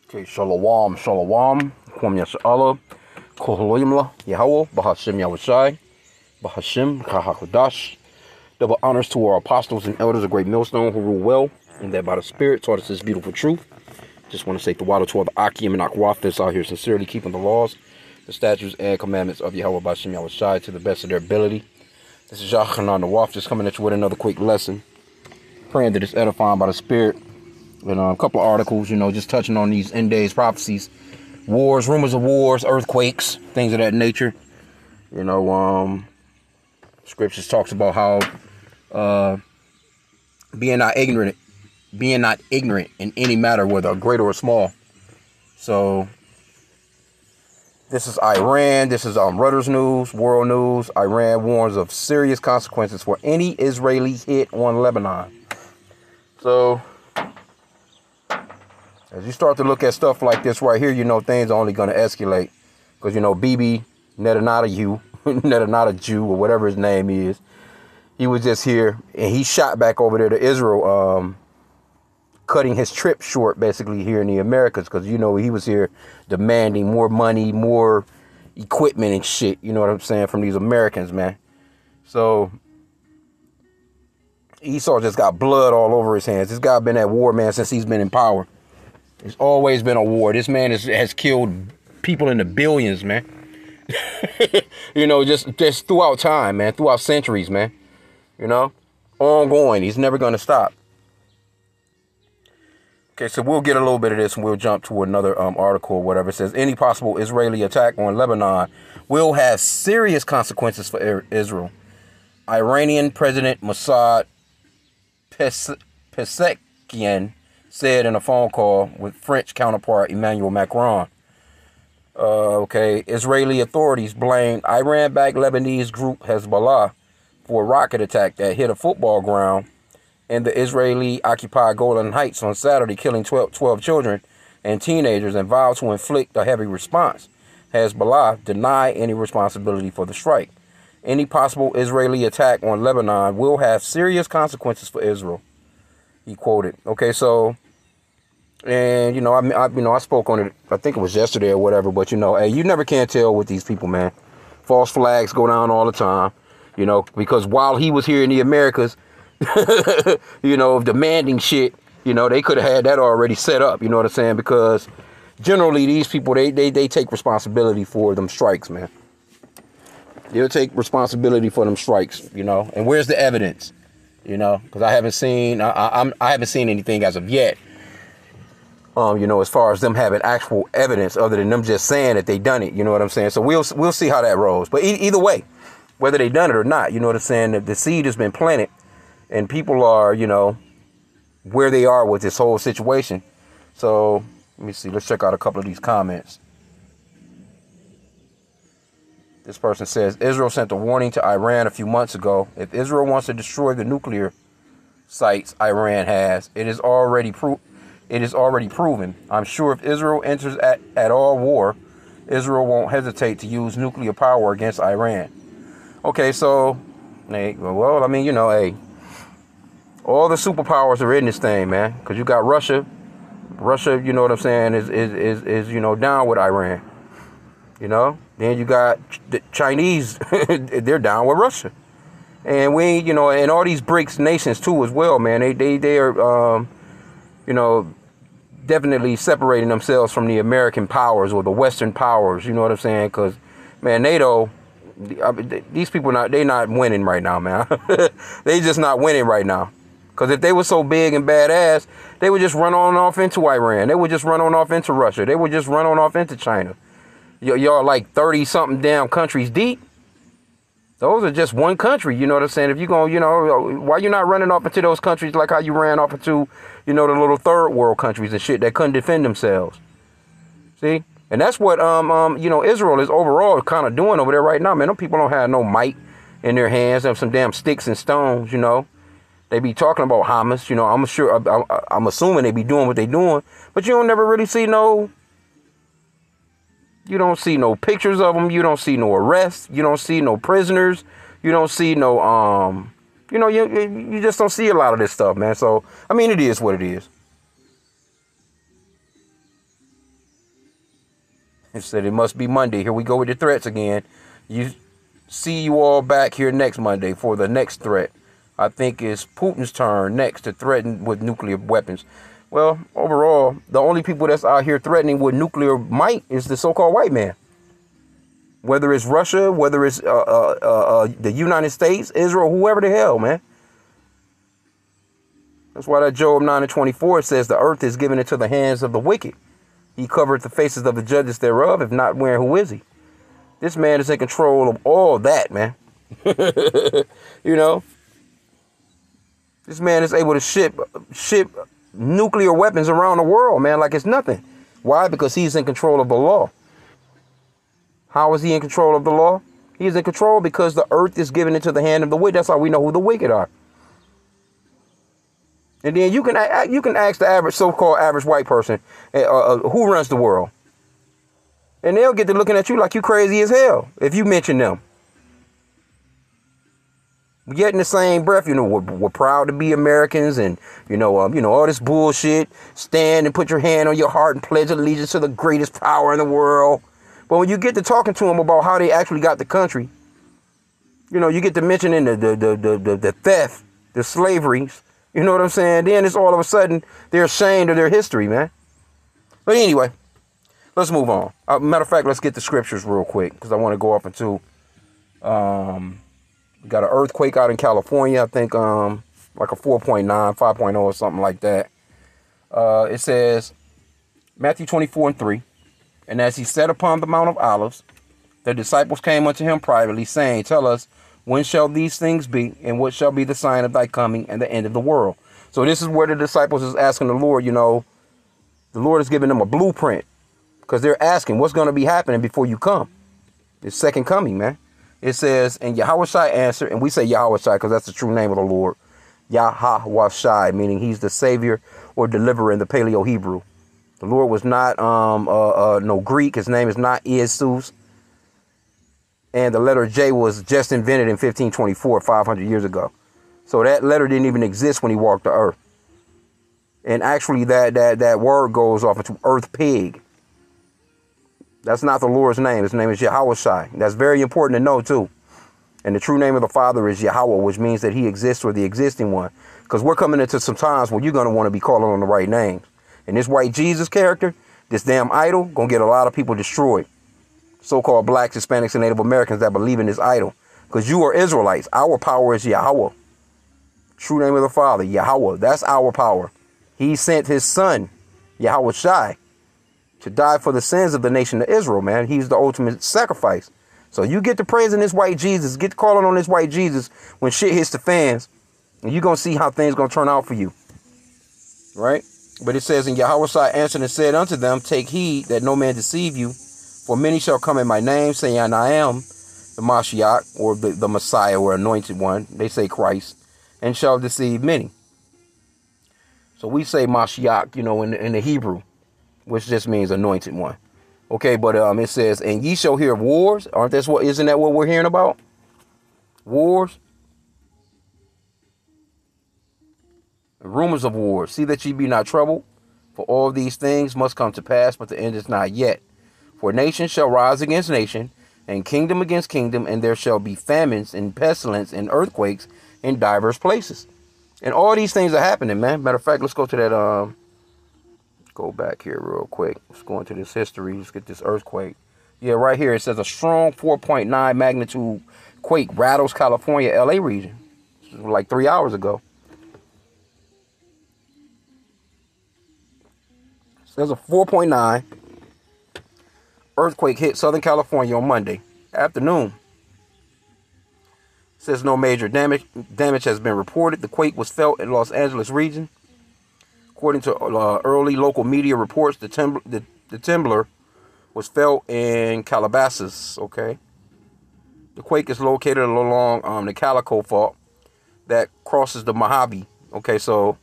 Okay, shalom, shalom, kwam yasha'Allah, koholimla, Yahweh, Bahashim Yahushai, Bahashim Kahakudash. Double honors to our apostles and elders of Great Millstone who rule well, and that by the Spirit taught us this beautiful truth. Just want to say the water to all the H.I.M and Akwafis out here sincerely keeping the laws, the statutes, and commandments of Yahweh Bahashim Yahushai to the best of their ability. This is Yachanan the Waf, just coming at you with another quick lesson. Praying that it's edifying by the Spirit. And a couple of articles, just touching on these end days prophecies, wars, rumors of wars, earthquakes, things of that nature. Scriptures talks about how being not ignorant in any matter, whether great or small. So this is Iran. This is Reuters news, world news. Iran warns of serious consequences for any Israeli hit on Lebanon. So as you start to look at stuff like this right here, things are only going to escalate. Because, Bibi Netanyahu, or whatever his name is, he was just here and he shot back over there to Israel, cutting his trip short, basically, here in the Americas. Because, he was here demanding more money, more equipment and shit, you know what I'm saying, from these Americans, man. So Esau just got blood all over his hands. This guy been at war, man, since he's been in power. It's always been a war. This man has killed people in the billions, man. just throughout time, man. Throughout centuries, man. Ongoing. He's never going to stop. Okay, so we'll get a little bit of this and we'll jump to another article or whatever. It says, any possible Israeli attack on Lebanon will have serious consequences for Israel. Iranian President Masoud Pezeshkian said in a phone call with French counterpart Emmanuel Macron. Israeli authorities blamed Iran-backed Lebanese group Hezbollah for a rocket attack that hit a football ground in the Israeli-occupied Golan Heights on Saturday, killing 12 children and teenagers, and vowed to inflict a heavy response. Hezbollah denied any responsibility for the strike. Any possible Israeli attack on Lebanon will have serious consequences for Israel, he quoted. Okay, so, and, I spoke on it, I think it was yesterday or whatever, but, hey, you never can tell with these people, man. False flags go down all the time, because while he was here in the Americas, demanding shit, they could have had that already set up, you know what I'm saying? Because generally these people, they take responsibility for them strikes, man. They'll take responsibility for them strikes, and where's the evidence? Because I haven't seen, I haven't seen anything as of yet, as far as them having actual evidence other than them just saying that they done it, you know what I'm saying? So we'll see how that rolls. But either way, whether they done it or not, you know what I'm saying, the seed has been planted and people are, where they are with this whole situation. So let me see, let's check out a couple of these comments. This person says, Israel sent a warning to Iran a few months ago. If Israel wants to destroy the nuclear sites Iran has, it is already proven. I'm sure if Israel enters at all war, Israel won't hesitate to use nuclear power against Iran. Okay, so, hey, well, I mean, hey, all the superpowers are in this thing, man. Because you got Russia. Russia, you know what I'm saying, is down with Iran. Then you got the Chinese, they're down with Russia. And we, and all these BRICS nations too as well, man. They are, definitely separating themselves from the American powers or the Western powers, you know what I'm saying? Because, man, NATO, these people, they not winning right now, man. They just not winning right now. Because if they were so big and badass, they would just run on off into Iran. They would just run on off into Russia. They would just run on off into China. Y'all like 30-something damn countries deep. Those are just one country, you know what I'm saying? If you're going, why you not running off into those countries like how you ran off into, the little third world countries and shit that couldn't defend themselves? See? And that's what, Israel is overall kind of doing over there right now, man. Them people don't have no might in their hands. They have some damn sticks and stones, They be talking about Hamas, I'm assuming they be doing what they doing. But you don't never really see you don't see no pictures of them. You don't see no arrests. You don't see no prisoners. You don't see no, you just don't see a lot of this stuff, man. So, I mean, it is what it is. It said it must be Monday. Here we go with the threats again. See you all back here next Monday for the next threat. I think it's Putin's turn next to threaten with nuclear weapons. Well, overall, the only people that's out here threatening with nuclear might is the so-called white man. Whether it's Russia, whether it's the United States, Israel, whoever the hell, man. That's why that Job 9:24 says the earth is given into the hands of the wicked. He covered the faces of the judges thereof. If not, where, who is he? This man is in control of all that, man. You know, this man is able to ship nuclear weapons around the world, man, like it's nothing. Why? Because he's in control of the law. How is he in control of the law? He's in control because the earth is given into the hand of the wicked. That's how we know who the wicked are. And then you can ask the average, so-called average white person who runs the world. And they'll get to looking at you like you crazy as hell if you mention them. Yet in the same breath, you know, we're proud to be Americans, and you know, all this bullshit. Stand and put your hand on your heart and pledge allegiance to the greatest power in the world. But when you get to talking to them about how they actually got the country, you know, you get to mentioning the theft, the slaveries. You know what I'm saying? Then it's all of a sudden they're ashamed of their history, man. But anyway, let's move on. Matter of fact, let's get the scriptures real quick because I want to go up into. We got an earthquake out in California. I think like a 4.9, 5.0 or something like that. It says Matthew 24:3, and as he sat upon the Mount of Olives, the disciples came unto him privately, saying, "Tell us, when shall these things be, and what shall be the sign of thy coming and the end of the world?" So this is where the disciples is asking the Lord, you know, the Lord is giving them a blueprint because they're asking what's going to be happening before you come. It's second coming, man. It says, and Yahushai answered, and we say Yahushai because that's the true name of the Lord. Yahushai, meaning he's the savior or deliverer in the Paleo Hebrew. The Lord was not no Greek. His name is not Jesus. And the letter J was just invented in 1524, 500 years ago. So that letter didn't even exist when he walked the earth. And actually that word goes off into earth pig. That's not the Lord's name. His name is Yahushai. That's very important to know too. And the true name of the Father is Yahweh, which means that he exists or the existing one. Because we're coming into some times where you're going to want to be calling on the right names. And this white Jesus character, this damn idol, going to get a lot of people destroyed. So-called blacks, Hispanics, and Native Americans that believe in this idol. Because you are Israelites. Our power is Yahweh. True name of the Father, Yahweh. That's our power. He sent his son, Yahushai, to die for the sins of the nation of Israel, man. He's the ultimate sacrifice. So you get to praising this white Jesus, get to calling on this white Jesus when shit hits the fans, and you're going to see how things going to turn out for you. Right? But it says, and Yahushai answered and said unto them, take heed that no man deceive you, for many shall come in my name, saying, I am the Mashiach, or the Messiah, or anointed one. They say Christ, and shall deceive many. So we say Mashiach, you know, in the Hebrew, which just means anointed one. Okay, but it says, and ye shall hear of wars. Isn't that what we're hearing about? Wars. Rumors of wars. See that ye be not troubled, for all these things must come to pass, but the end is not yet. For nation shall rise against nation, and kingdom against kingdom, and there shall be famines and pestilence and earthquakes in diverse places. And all these things are happening, man. Matter of fact, let's go to that, go back here real quick. Let's go into this history. Let's get this earthquake. Yeah, right here it says a strong 4.9 magnitude quake rattles California, LA region. This was like 3 hours ago. It says a 4.9 earthquake hit Southern California on Monday afternoon. It says no major damage has been reported. The quake was felt in Los Angeles region. According to early local media reports, the trembler was felt in Calabasas. Okay, the quake is located along the Calico Fault that crosses the Mojave. Okay, so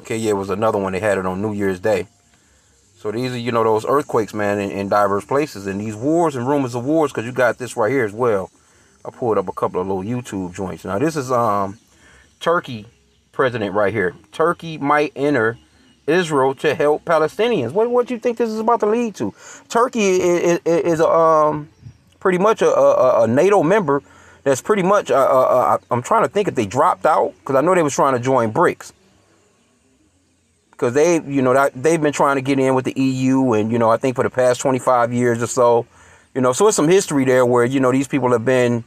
yeah, it was another one. They had it on New Year's Day. So these are, you know, those earthquakes, man, in diverse places, and these wars and rumors of wars. Because you got this right here as well. I pulled up a couple of little YouTube joints. Now this is Turkey president right here. Turkey might enter Israel to help Palestinians. What do you think this is about to lead to? Turkey is pretty much a NATO member that's pretty much, I'm trying to think if they dropped out, because I know they was trying to join BRICS. Because they've been trying to get in with the EU, and, I think for the past 25 years or so, so it's some history there where, these people have been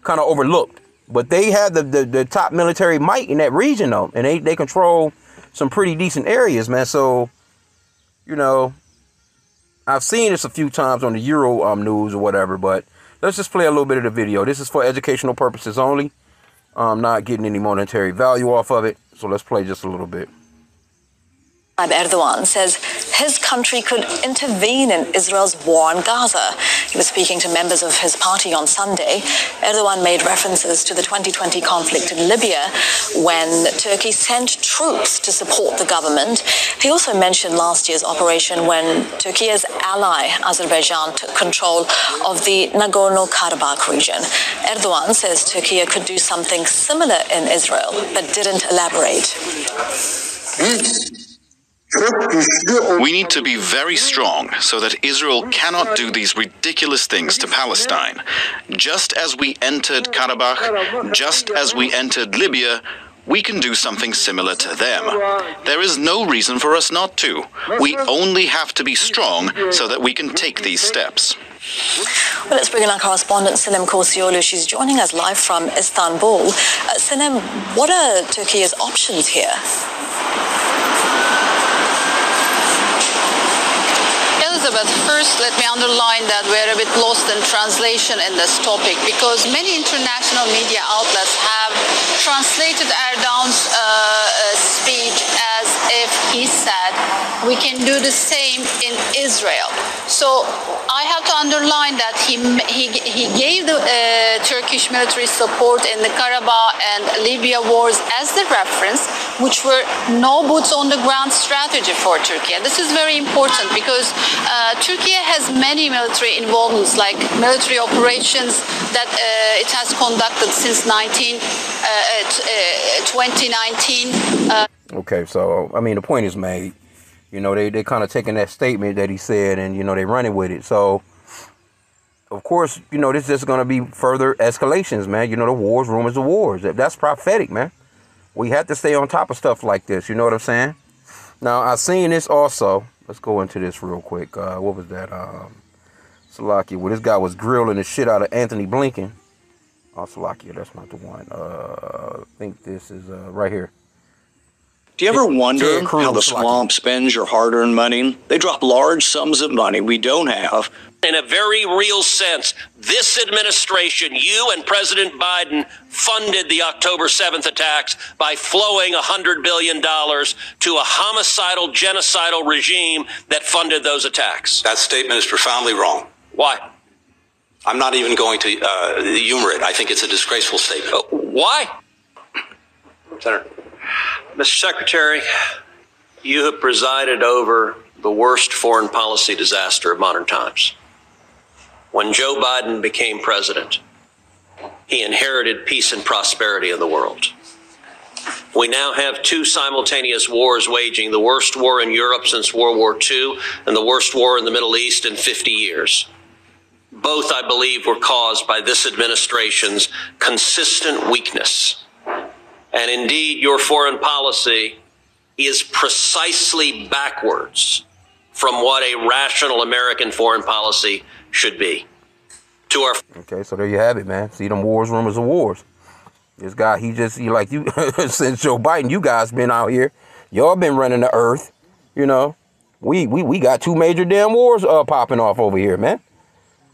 kind of overlooked. But they have the top military might in that region, though, and they control some pretty decent areas, man. So, I've seen this a few times on the Euro news or whatever, but let's just play a little bit of the video. This is for educational purposes only. I'm not getting any monetary value off of it, so let's play just a little bit. Erdogan says his country could intervene in Israel's war on Gaza. He was speaking to members of his party on Sunday. Erdogan made references to the 2020 conflict in Libya when Turkey sent troops to support the government. He also mentioned last year's operation when Turkey's ally Azerbaijan took control of the Nagorno-Karabakh region. Erdogan says Turkey could do something similar in Israel, but didn't elaborate. We need to be very strong so that Israel cannot do these ridiculous things to Palestine. Just as we entered Karabakh, just as we entered Libya, we can do something similar to them. There is no reason for us not to. We only have to be strong so that we can take these steps. Well, let's bring in our correspondent, Sinem Korsioglu. She's joining us live from Istanbul. Sinem, what are Turkey's options here? Elizabeth, first let me underline that we're a bit lost in translation in this topic because many international media outlets have translated Erdogan's speech as if he said we can do the same in Israel. So I have to underline that he gave the Turkish military support in the Karabakh and Libya wars as the reference, which were no boots on the ground strategy for Turkey. And this is very important because Turkey has many military involvements, like military operations that it has conducted since 2019. Okay, so, I mean, the point is made. They kind of taking that statement that he said and, they running with it. So, of course, this is just going to be further escalations, man. The wars, rumors of wars. That's prophetic, man. We have to stay on top of stuff like this. You know what I'm saying? Now, I've seen this also. Let's go into this real quick. What was that? Salakia. Well, this guy was grilling the shit out of Anthony Blinken. Oh, Salakia, that's not the one. I think this is right here. Do you ever wonder how the swamp spends your hard-earned money? They drop large sums of money we don't have. In a very real sense, this administration, you and President Biden, funded the October 7th attacks by flowing $100 billion to a homicidal, genocidal regime that funded those attacks. That statement is profoundly wrong. Why? I'm not even going to humor it. I think it's a disgraceful statement. Why? Senator. Mr. Secretary, you have presided over the worst foreign policy disaster of modern times. When Joe Biden became president, he inherited peace and prosperity in the world. We now have two simultaneous wars waging, the worst war in Europe since World War II and the worst war in the Middle East in 50 years. Both, I believe, were caused by this administration's consistent weakness. And indeed, your foreign policy is precisely backwards from what a rational American foreign policy should be. Okay, so there you have it, man. See them wars, rumors of wars. This guy, he since Joe Biden, you guys been out here. Y'all been running the earth. We got two major damn wars popping off over here, man.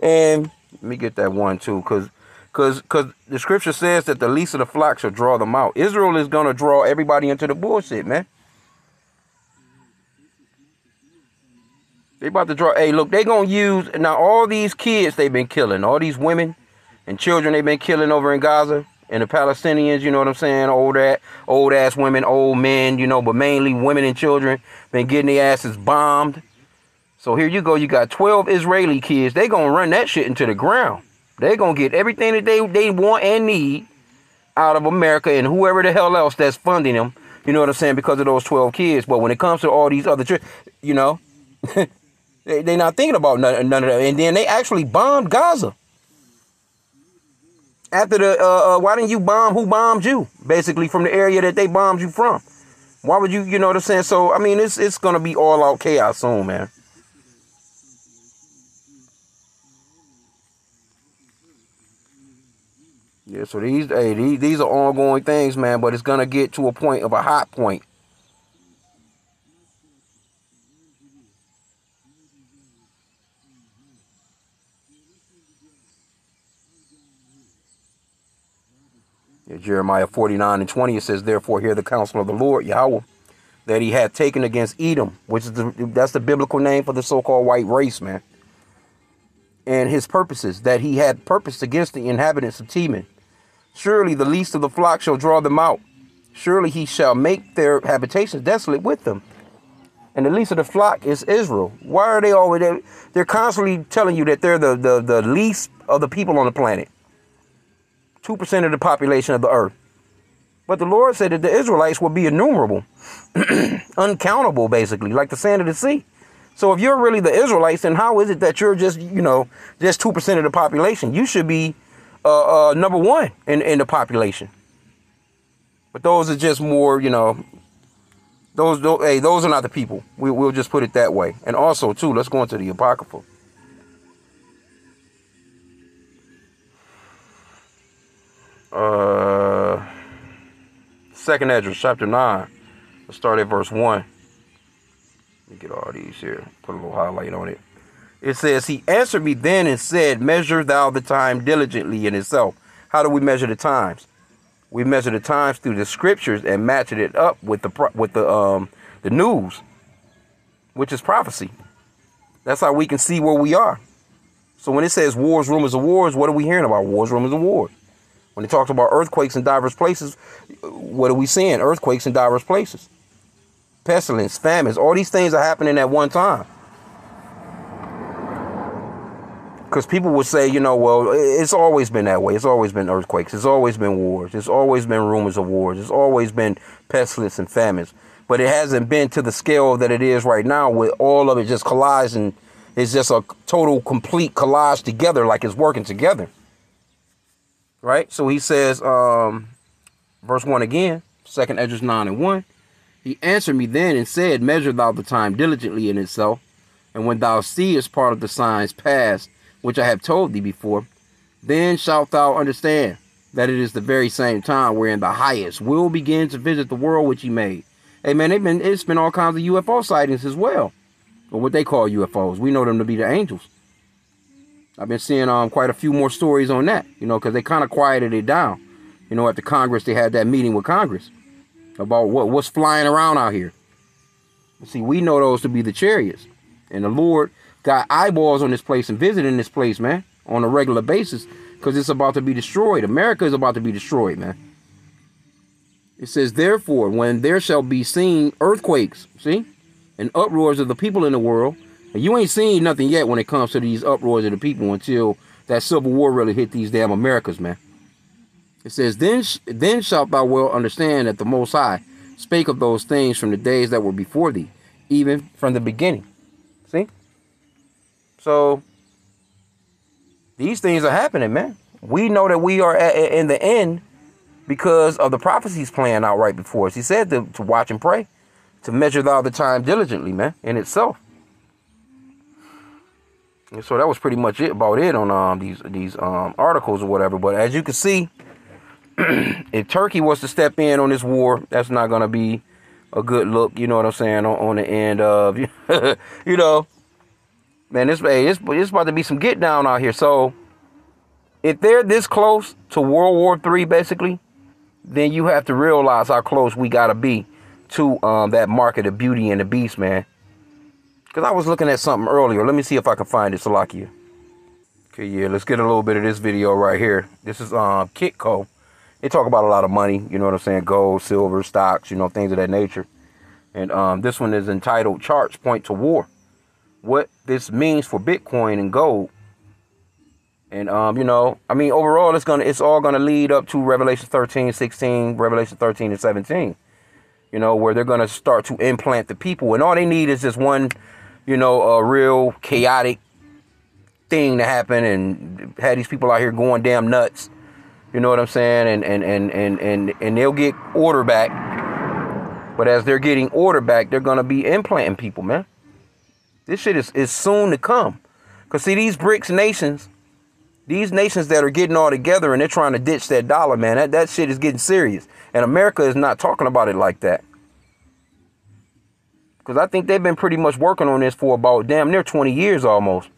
And let me get that one too, because the scripture says that the least of the flock shall draw them out. Israel is going to draw everybody into the bullshit, man. They about to draw. Hey, look, they going to use, now all these kids they've been killing, all these women and children they've been killing over in Gaza, and the Palestinians, you know what I'm saying, old ass women, old men, but mainly women and children, been getting their asses bombed. So here you go, you got 12 Israeli kids. They going to run that shit into the ground. They're going to get everything that they want and need out of America and whoever the hell else that's funding them You know what I'm saying? Because of those 12 kids. But when it comes to all these other, you know, they're not thinking about none of that. And then they actually bombed Gaza. After the, why didn't you bomb who bombed you? Basically from the area that they bombed you from. Why would you, you know what I'm saying? So, I mean, it's going to be all out chaos soon, man. Yeah, so these are ongoing things, man, but it's going to get to a point of a hot point. Yeah, Jeremiah 49:20, it says, therefore hear the counsel of the Lord, Yahweh, that he had taken against Edom, which is that's the biblical name for the so-called white race, man. And his purposes, that he had purposed against the inhabitants of Teman. Surely the least of the flock shall draw them out. Surely he shall make their habitations desolate with them. And the least of the flock is Israel. Why are they always there? They're constantly telling you that they're the least of the people on the planet. 2% of the population of the earth. But the Lord said that the Israelites will be innumerable. Uncountable, basically, like the sand of the sea. So if you're really the Israelites, then how is it that you're just, you know, just 2% of the population? You should be number one in the population. But those are just more, you know, those are not the people. We'll just put it that way. And also, too, let's go into the Apocrypha. Second Esdras, chapter 9. Let's start at verse 1. Let me get all these here. Put a little highlight on it. It says, he answered me then and said, measure thou the time diligently in itself. How do we measure the times? We measure the times through the scriptures and matching it up with the news, which is prophecy. That's how we can see where we are. So when it says wars, rumors of wars, what are we hearing about? Wars, rumors of wars. When it talks about earthquakes in diverse places, what are we seeing? Earthquakes in diverse places. Pestilence, famines, all these things are happening at one time. Because people would say, you know, well, it's always been that way. It's always been earthquakes. It's always been wars. It's always been rumors of wars. It's always been pestilence and famines. But it hasn't been to the scale that it is right now, with all of it just collides, and it's just a total, complete collage together, like it's working together. Right? So he says, verse 1 again, 2nd Esdras 9:1. He answered me then and said, measure thou the time diligently in itself, and when thou seest part of the signs past, which I have told thee before, then shalt thou understand that it is the very same time wherein the highest will begin to visit the world which he made. Hey man, it's been all kinds of UFO sightings as well, or what they call UFOs. We know them to be the angels. I've been seeing quite a few more stories on that, you know, because they kind of quieted it down. You know, after Congress, they had that meeting with Congress about what's flying around out here. See, we know those to be the chariots. And the Lord got eyeballs on this place and visiting this place, man, on a regular basis, because it's about to be destroyed. America is about to be destroyed, man. It says, therefore, when there shall be seen earthquakes, see, and uproars of the people in the world. And you ain't seen nothing yet when it comes to these uproars of the people until that civil war really hit these damn Americas, man. It says, then shalt thou well understand that the Most High spake of those things from the days that were before thee, even from the beginning. See? So, these things are happening, man. We know that we are in the end because of the prophecies playing out right before us. He said to watch and pray, to measure thou the time diligently, man, in itself. And so that was pretty much about it on these articles or whatever. But as you can see, if Turkey was to step in on this war, that's not going to be a good look, you know what I'm saying, on the end of, you know, man, it's about to be some get down out here. So if they're this close to World War III, basically, then you have to realize how close we got to be to that market of Beauty and the Beast, man. Because I was looking at something earlier. Let me see if I can find it, Salakia. Okay, yeah, let's get a little bit of this video right here. This is Kitco. They talk about a lot of money, you know what I'm saying? Gold, silver, stocks, you know, things of that nature. And this one is entitled Charts Point to War. What this means for Bitcoin and gold. And, you know, I mean, overall, it's all going to lead up to Revelation 13, 16, Revelation 13 and 17. you know, where they're going to start to implant the people. And all they need is just one, you know, a real chaotic thing to happen and have these people out here going damn nuts. You know what I'm saying? And they'll get order back. But as they're getting order back, they're going to be implanting people, man. This shit is soon to come. Because see, these BRICS nations, these nations that are getting all together and they're trying to ditch that dollar, man, that shit is getting serious. And America is not talking about it like that. Because I think they've been pretty much working on this for about damn near 20 years almost.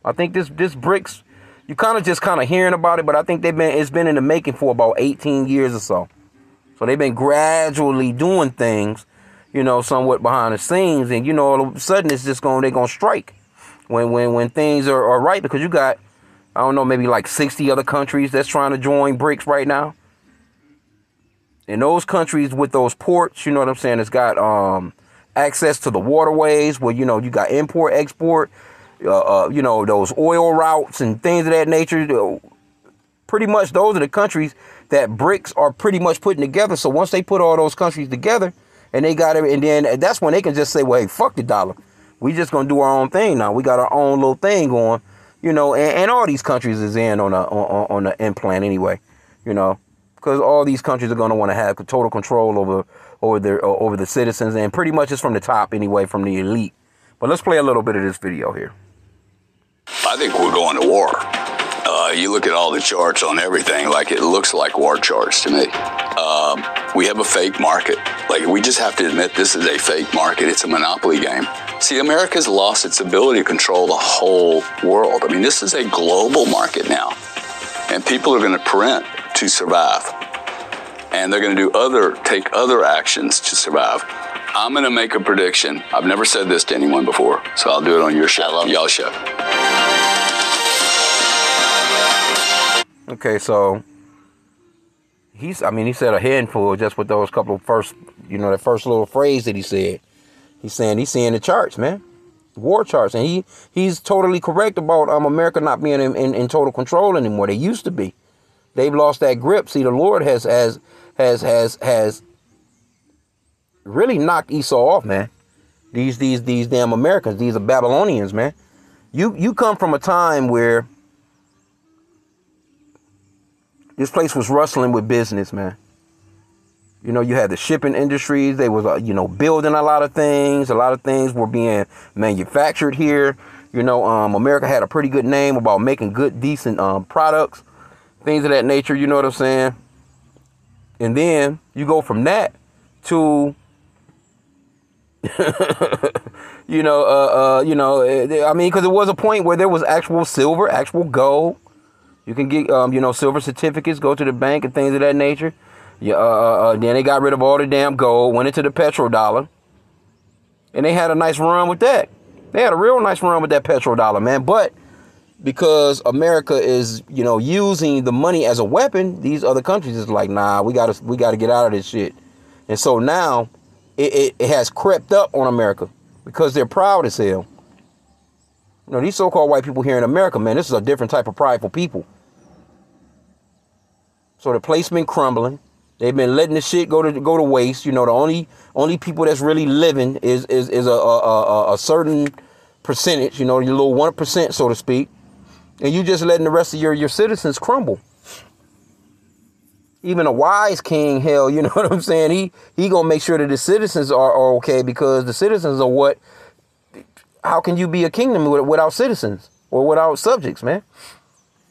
I think this BRICS, you kind of hearing about it, but I think it's been in the making for about 18 years or so. So they've been gradually doing things, you know, somewhat behind the scenes. And, you know, all of a sudden it's just they're going to strike when things are right. Because you got, I don't know, maybe like 60 other countries that's trying to join BRICS right now. And those countries with those ports, you know what I'm saying, it's got access to the waterways where, you know, you got import, export, you know, those oil routes and things of that nature. Pretty much those are the countries that BRICS are pretty much putting together. So once they put all those countries together and they got it, and then that's when they can just say, well, hey, fuck the dollar. We just going to do our own thing now. We got our own little thing going, you know, and all these countries is in on the implant anyway, you know, because all these countries are going to want to have total control over the citizens. And pretty much it's from the top anyway, from the elite. But let's play a little bit of this video here. I think we're going to war. You look at all the charts on everything, like it looks like war charts to me. We have a fake market. Like, we just have to admit this is a fake market. It's a monopoly game. See, America's lost its ability to control the whole world. I mean, this is a global market now. And people are going to print to survive. And they're going to take other actions to survive. I'm going to make a prediction. I've never said this to anyone before, so I'll do it on your show, y'all show. Okay, so he said a handful just with those couple of first, you know, that first little phrase that he said. He's saying he's seeing the charts, man, war charts, and he's totally correct about America not being in total control anymore. They used to be. They've lost that grip. See, the Lord has really knocked Esau off, man. These damn Americans, these are Babylonians, man. You come from a time where this place was rustling with business, man. You know, you had the shipping industries. They was, you know, building a lot of things. A lot of things were being manufactured here. You know, America had a pretty good name about making good, decent products, things of that nature. You know what I'm saying? And then you go from that to, you know, I mean, because there was a point where there was actual silver, actual gold. You can get, you know, silver certificates, go to the bank and things of that nature. Then they got rid of all the damn gold, went into the petrodollar. And they had a nice run with that. They had a real nice run with that petrodollar, man. But because America is, you know, using the money as a weapon, these other countries is like, nah, we gotta get out of this shit. And so now it has crept up on America because they're proud as hell. You know, these so-called white people here in America, man, this is a different type of prideful people. So the place been crumbling. They've been letting the shit go to waste. You know, the only people that's really living is a certain percentage. You know, your little 1%, so to speak, and you just letting the rest of your citizens crumble. Even a wise king, hell, you know what I'm saying? He gonna make sure that the citizens are okay, because the citizens are what. How can you be a kingdom without citizens or without subjects, man?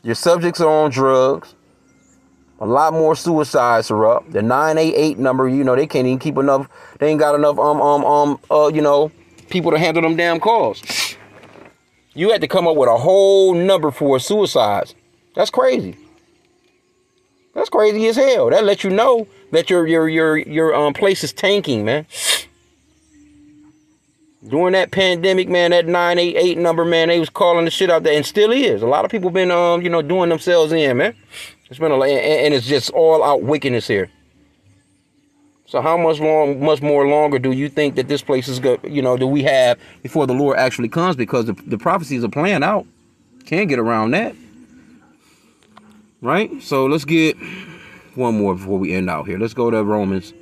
Your subjects are on drugs. A lot more suicides are up. The 988 number, you know, they can't even keep enough. They ain't got enough, you know, people to handle them damn calls. You had to come up with a whole number for suicides. That's crazy. That's crazy as hell. That lets you know that your place is tanking, man. During that pandemic, man, that 988 number, man, they was calling the shit out there, and still is. A lot of people been, you know, doing themselves in, man. It's been and it's just all out wickedness here. So how much more longer do you think that this place is good? You know, do we have before the Lord actually comes? Because the prophecies are playing out. Can't get around that, right? So let's get one more before we end out here. Let's go to Romans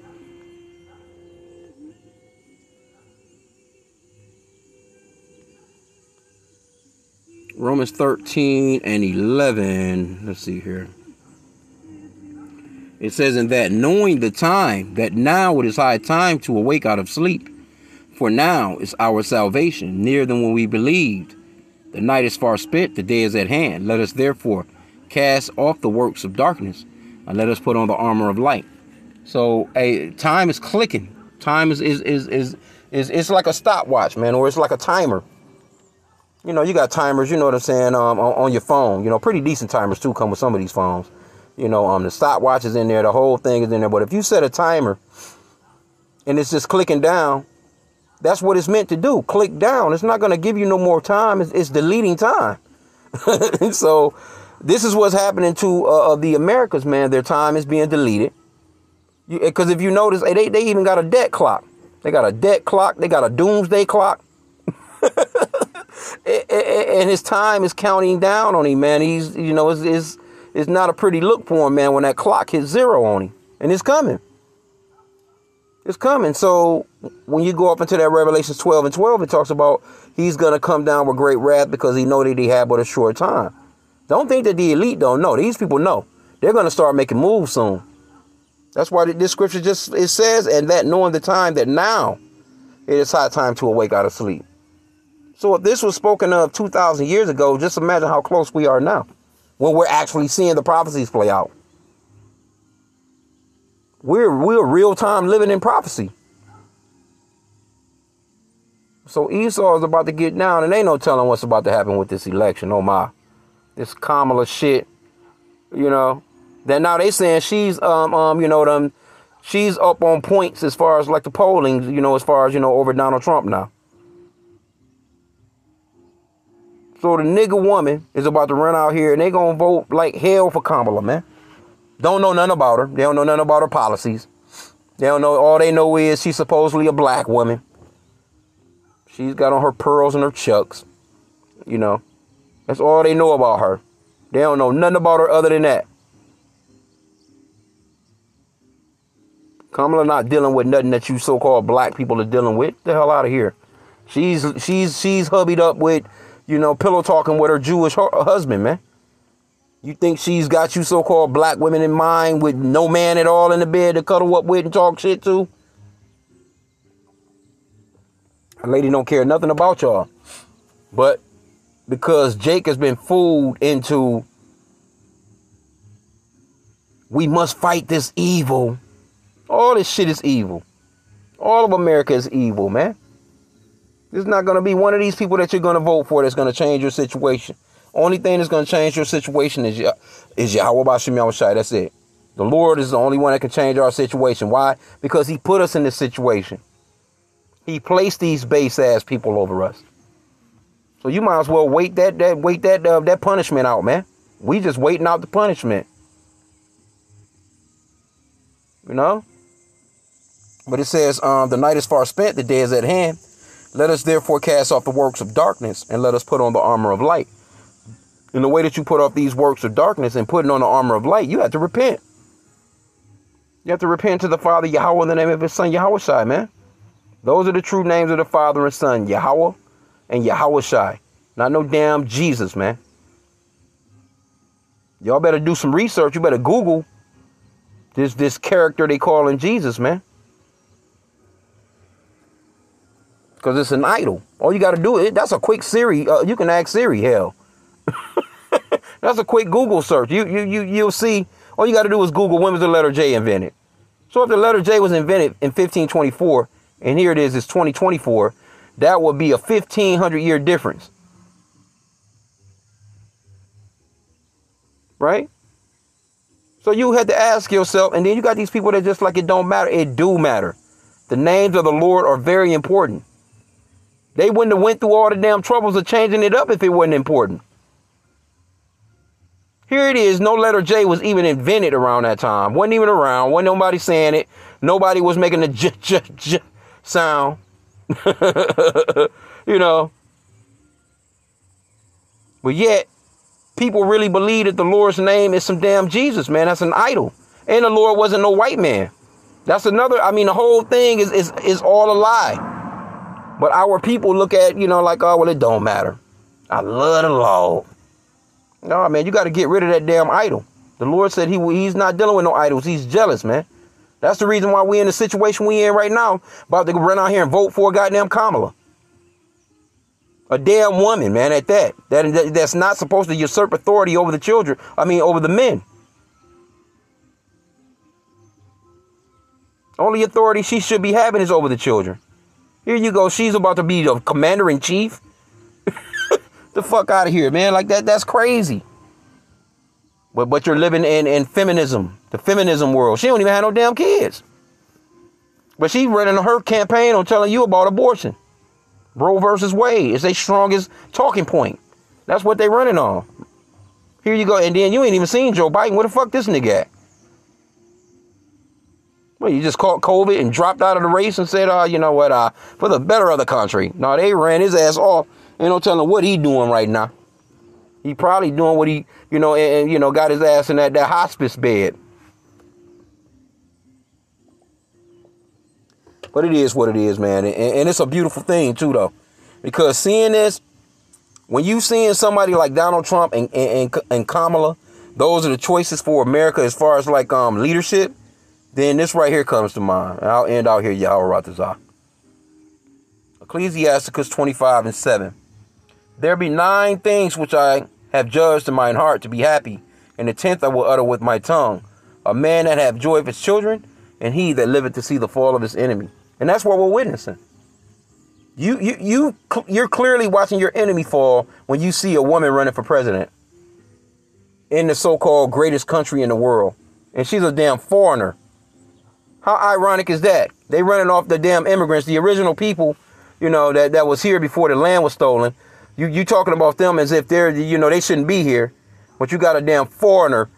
Romans 13 and 11. Let's see here. It says, in that knowing the time, that now it is high time to awake out of sleep. For now is our salvation nearer than when we believed. The night is far spent, the day is at hand. Let us therefore cast off the works of darkness, and let us put on the armor of light. So, time is clicking. Time is it's like a stopwatch, man, or it's like a timer. You know, you got timers, you know what I'm saying, on your phone. You know, pretty decent timers too come with some of these phones. You know, the stopwatch is in there, the whole thing is in there. But if you set a timer and it's just clicking down, that's what it's meant to do. Click down. It's not going to give you no more time. It's deleting time. So this is what's happening to the Americas, man. Their time is being deleted. Because if you notice, they even got a debt clock. They got a debt clock. They got a doomsday clock. And his time is counting down on him, man. He's, you know, it's not a pretty look for him, man, when that clock hits 0 on him. And it's coming. It's coming. So when you go up into that Revelations 12 and 12, it talks about he's going to come down with great wrath because he know that he had but a short time. Don't think that the elite don't know. These people know. They're going to start making moves soon. That's why this scripture it says, and that knowing the time, that now it is high time to awake out of sleep. So if this was spoken of 2,000 years ago, just imagine how close we are now when we're actually seeing the prophecies play out. We're real time living in prophecy. So Esau is about to get down, and ain't no telling what's about to happen with this election. Oh my, this Kamala shit, you know. Then now they saying she's you know, she's up on points as far as like the polling, you know, as far as, you know, over Donald Trump now. So the nigga woman is about to run out here and they gonna vote like hell for Kamala, man. Don't know nothing about her. They don't know nothing about her policies. They don't know. All they know is she's supposedly a black woman. She's got on her pearls and her chucks. You know, that's all they know about her. They don't know nothing about her other than that. Kamala not dealing with nothing that you so-called black people are dealing with. Get the hell out of here. She's hubbied up with, you know, pillow talking with her Jewish husband, man. You think she's got you so-called black women in mind with no man at all in the bed to cuddle up with and talk shit to? A lady don't care nothing about y'all. But because Jake has been fooled into, we must fight this evil. All this shit is evil. All of America is evil, man. There's not going to be one of these people that you're going to vote for that's going to change your situation. Only thing that's going to change your situation is Yahweh B'Shem Yahushai. That's it. The Lord is the only one that can change our situation. Why? Because he put us in this situation. He placed these base ass people over us. So you might as well wait that punishment out, man. We just waiting out the punishment. You know? But it says, the night is far spent, the day is at hand. Let us therefore cast off the works of darkness and let us put on the armor of light. In the way that you put off these works of darkness and putting on the armor of light, you have to repent. You have to repent to the Father Yahweh in the name of his son Yahushai, man. Those are the true names of the Father and Son, Yahweh and Yahushai. Not no damn Jesus, man. Y'all better do some research. You better Google this character they calling Jesus, man. Because it's an idol. All you got to do, that's a quick Siri. You can ask Siri, hell. That's a quick Google search. You'll see. All you got to do is Google, when was the letter J invented? So if the letter J was invented in 1524, and here it is, it's 2024, that would be a 1,500 year difference. Right? So you had to ask yourself, and then you got these people that just like it don't matter. It do matter. The names of the Lord are very important. They wouldn't have went through all the damn troubles of changing it up if it wasn't important. Here it is. No letter J was even invented around that time. Wasn't even around. Wasn't nobody saying it. Nobody was making the j sound. You know. But yet, people really believe that the Lord's name is some damn Jesus, man. That's an idol. And the Lord wasn't no white man. That's another, I mean, the whole thing is all a lie. But our people look at, you know, like, oh, well, it don't matter. I love the Lord. No, man, you got to get rid of that damn idol. The Lord said he's not dealing with no idols. He's jealous, man. That's the reason why we in the situation we in right now, about to run out here and vote for a goddamn Kamala. A damn woman, man, at that. That's not supposed to usurp authority over the children. Over the men. Only authority she should be having is over the children. Here you go. She's about to be the commander-in-chief. The fuck out of here, man. Like that's crazy. But you're living in feminism, the feminism world. She don't even have no damn kids. But she's running her campaign on telling you about abortion. Roe versus Wade is their strongest talking point. That's what they running on. Here you go. And then you ain't even seen Joe Biden. Where the fuck this nigga at? Well, you just caught COVID and dropped out of the race and said, you know what, for the better of the country. No, they ran his ass off. Ain't no telling what he doing right now. He probably doing what he, got his ass in that hospice bed. But it is what it is, man. And it's a beautiful thing, too, though. Because seeing this, when you seeing somebody like Donald Trump and Kamala, those are the choices for America as far as, like, leadership, then this right here comes to mind. And I'll end out here, Yahweh Ratazah. Ecclesiasticus 25:7. There be 9 things which I have judged in mine heart to be happy, and the 10th I will utter with my tongue. A man that hath joy of his children, and he that liveth to see the fall of his enemy. And that's what we're witnessing. You're clearly watching your enemy fall when you see a woman running for president in the so-called greatest country in the world. And she's a damn foreigner. How ironic is that? They running off the damn immigrants, the original people, that was here before the land was stolen. You talking about them as if they're, they shouldn't be here. But you got a damn foreigner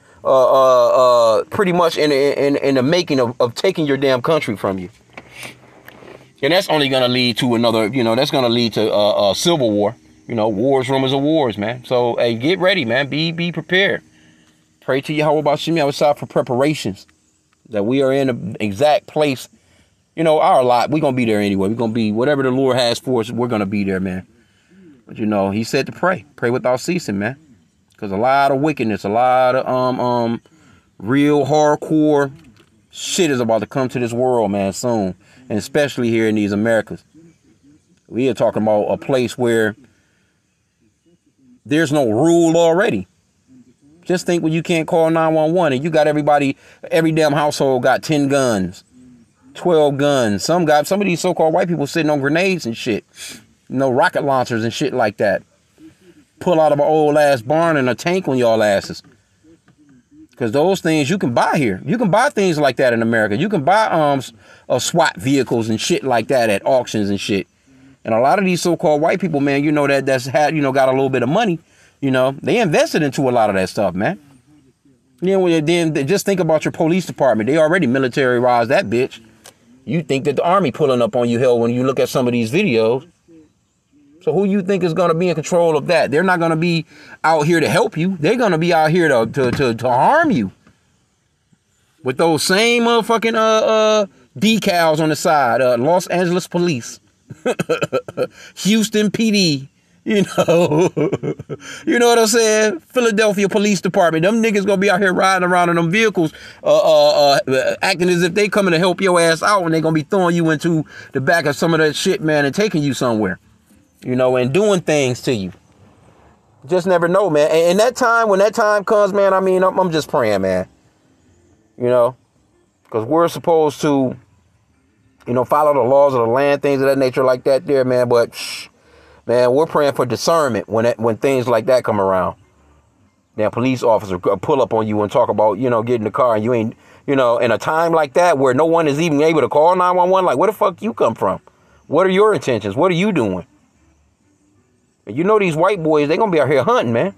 pretty much in the making of taking your damn country from you. And that's only going to lead to another, that's going to lead to a civil war. Wars, rumors of wars, man. So, hey, get ready, man. Be prepared. Pray to Yahweh Bashimi outside for preparations. That we are in the exact place. Our lot, we're going to be there anyway. We're going to be, whatever the Lord has for us, we're going to be there, man. But, he said to pray. Pray without ceasing, man. Because a lot of wickedness, a lot of real hardcore shit is about to come to this world, man, soon. And especially here in these Americas. We are talking about a place where there's no rule already. Just think when you can't call 911 and you got every damn household got 10 guns, 12 guns. Some of these so-called white people sitting on grenades and shit. Rocket launchers and shit like that. Pull out of an old ass barn and a tank on y'all asses. Because those things you can buy here. You can buy things like that in America. You can buy SWAT vehicles and shit like that at auctions and shit. And a lot of these so-called white people, man, that's had, got a little bit of money. They invested into a lot of that stuff, man. Then just think about your police department. They already militarized that bitch. You think that the army pulling up on you, hell, when you look at some of these videos. So who you think is going to be in control of that? They're not going to be out here to help you. They're going to be out here to harm you. With those same motherfucking decals on the side. Los Angeles Police. Houston PD. You know what I'm saying? Philadelphia Police Department. Them niggas gonna be out here riding around in them vehicles, acting as if they coming to help your ass out, and they gonna be throwing you into the back of some of that shit, man, and taking you somewhere, and doing things to you. Just never know, man. And when that time comes, man, I'm just praying, man. Because we're supposed to, follow the laws of the land, things of that nature like that there, man. But man, we're praying for discernment when things like that come around. Now, police officer pull up on you and talk about, get in the car and you ain't, in a time like that where no one is even able to call 911. Like, where the fuck you come from? What are your intentions? What are you doing? And these white boys, they gonna be out here hunting, man.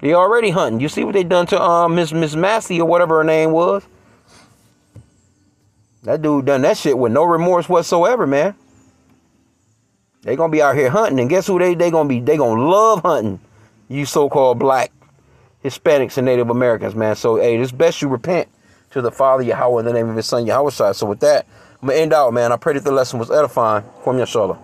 They already hunting. You see what they done to Miss Massey or whatever her name was? That dude done that shit with no remorse whatsoever, man. They gonna be out here hunting, and guess who they gonna be? They gonna love hunting you so-called black Hispanics and Native Americans, man. So hey, it's best you repent to the Father Yahweh in the name of His Son Yahweh. So with that, I'm gonna end out, man. I pray that the lesson was edifying. Kwam Yashallah.